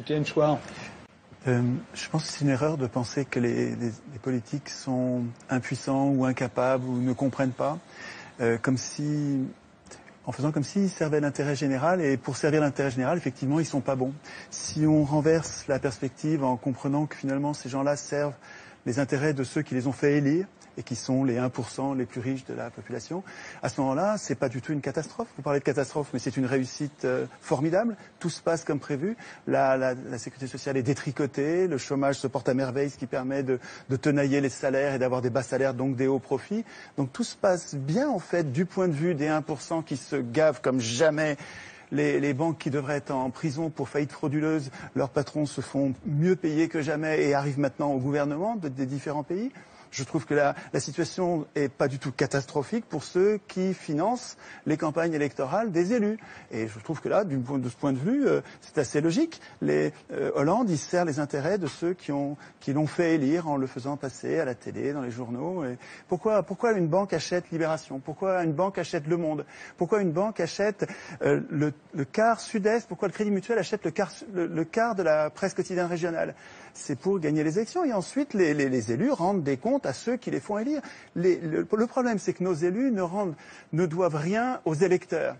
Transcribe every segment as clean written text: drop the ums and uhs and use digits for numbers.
Étienne Chouard. Je pense que c'est une erreur de penser que les politiques sont impuissants ou incapables ou ne comprennent pas, en faisant comme s'ils servaient l'intérêt général, et pour servir l'intérêt général, effectivement, ils sont pas bons. Si on renverse la perspective en comprenant que finalement ces gens-là servent les intérêts de ceux qui les ont fait élire, et qui sont les 1% les plus riches de la population, à ce moment-là, c'est pas du tout une catastrophe. Vous parlez de catastrophe, mais c'est une réussite formidable. Tout se passe comme prévu. La sécurité sociale est détricotée, le chômage se porte à merveille, ce qui permet de tenailler les salaires et d'avoir des bas salaires, donc des hauts profits. Donc tout se passe bien, en fait, du point de vue des 1% qui se gavent comme jamais. Les banques qui devraient être en prison pour faillite frauduleuse, leurs patrons se font mieux payer que jamais et arrivent maintenant au gouvernement des différents pays. Je trouve que la situation est pas du tout catastrophique pour ceux qui financent les campagnes électorales des élus. Et je trouve que là, de ce point de vue, c'est assez logique. Hollande, il sert les intérêts de ceux qui l'ont fait élire en le faisant passer à la télé, dans les journaux. Et pourquoi une banque achète Libération? Pourquoi une banque achète Le Monde? Pourquoi une banque achète le quart Sud-Est? Pourquoi le Crédit Mutuel achète le quart de la presse quotidienne régionale? C'est pour gagner les élections. Et ensuite, les élus rendent des comptes à ceux qui les font élire. Le problème, c'est que nos élus ne doivent rien aux électeurs.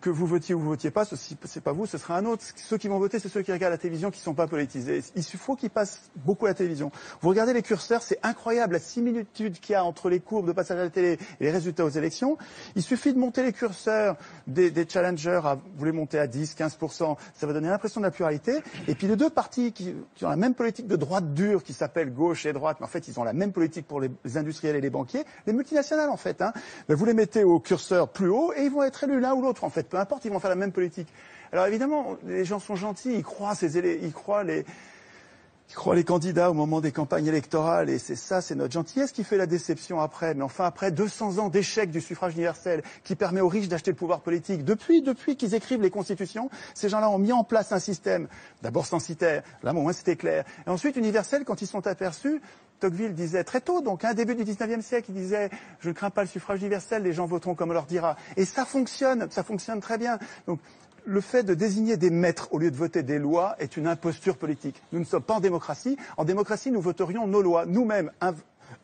Que vous votiez ou vous votiez pas, c'est pas vous, ce sera un autre. Ceux qui vont voter, c'est ceux qui regardent la télévision, qui sont pas politisés. Il faut qu'ils passent beaucoup à la télévision. Vous regardez les curseurs, c'est incroyable la similitude qu'il y a entre les courbes de passage à la télé et les résultats aux élections. Il suffit de monter les curseurs des challengers, vous les montez à 10, 15%, ça va donner l'impression de la pluralité. Et puis les deux partis qui ont la même politique de droite dure, qui s'appelle gauche et droite, mais en fait ils ont la même politique pour les industriels et les banquiers, les multinationales en fait. Vous les mettez au curseur plus haut et ils vont être élus l'un ou l'autre, en fait, peu importe, ils vont faire la même politique. Alors évidemment, les gens sont gentils, ils croient les candidats au moment des campagnes électorales, et c'est notre gentillesse qui fait la déception après. Mais enfin, après 200 ans d'échec du suffrage universel, qui permet aux riches d'acheter le pouvoir politique, depuis qu'ils écrivent les constitutions, ces gens-là ont mis en place un système, d'abord censitaire, là au moins c'était clair, et ensuite universel quand ils sont aperçus. Tocqueville disait très tôt, donc début du 19e siècle, il disait « Je ne crains pas le suffrage universel, les gens voteront comme on leur dira ». Et ça fonctionne très bien. Donc, le fait de désigner des maîtres au lieu de voter des lois est une imposture politique. Nous ne sommes pas en démocratie. En démocratie, nous voterions nos lois. Nous-mêmes,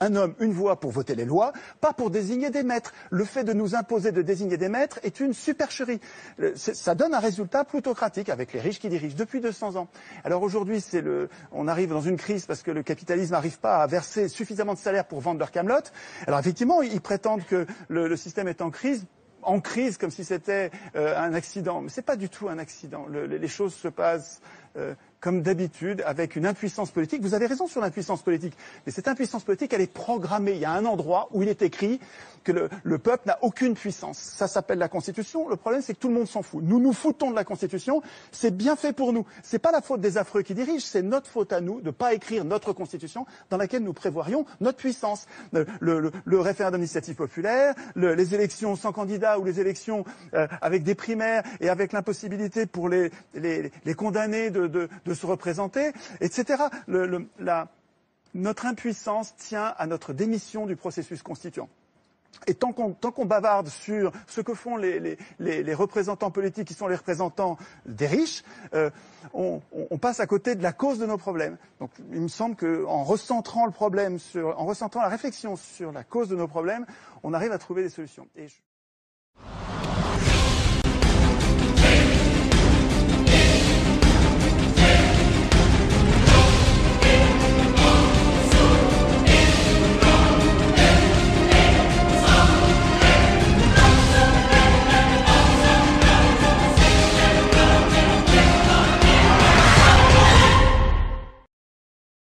un homme, une voix pour voter les lois, pas pour désigner des maîtres. Le fait de nous imposer de désigner des maîtres est une supercherie. Ça donne un résultat plutocratique avec les riches qui dirigent depuis 200 ans. Alors aujourd'hui, on arrive dans une crise parce que le capitalisme n'arrive pas à verser suffisamment de salaire pour vendre leur camelote. Alors effectivement, ils prétendent que le système est en crise comme si c'était un accident. Mais c'est pas du tout un accident. Les choses se passent comme d'habitude, avec une impuissance politique. Vous avez raison sur l'impuissance politique, mais cette impuissance politique, elle est programmée. Il y a un endroit où il est écrit que le peuple n'a aucune puissance. Ça s'appelle la Constitution. Le problème, c'est que tout le monde s'en fout. Nous nous foutons de la Constitution. C'est bien fait pour nous. C'est pas la faute des affreux qui dirigent. C'est notre faute à nous de pas écrire notre Constitution dans laquelle nous prévoirions notre puissance. Le référendum d'initiative populaire, les élections sans candidat ou les élections avec des primaires et avec l'impossibilité pour les condamnés de se représenter, etc. Notre impuissance tient à notre démission du processus constituant. Et tant qu'on bavarde sur ce que font les représentants politiques qui sont les représentants des riches, on passe à côté de la cause de nos problèmes. Donc il me semble qu'en recentrant la réflexion sur la cause de nos problèmes, on arrive à trouver des solutions.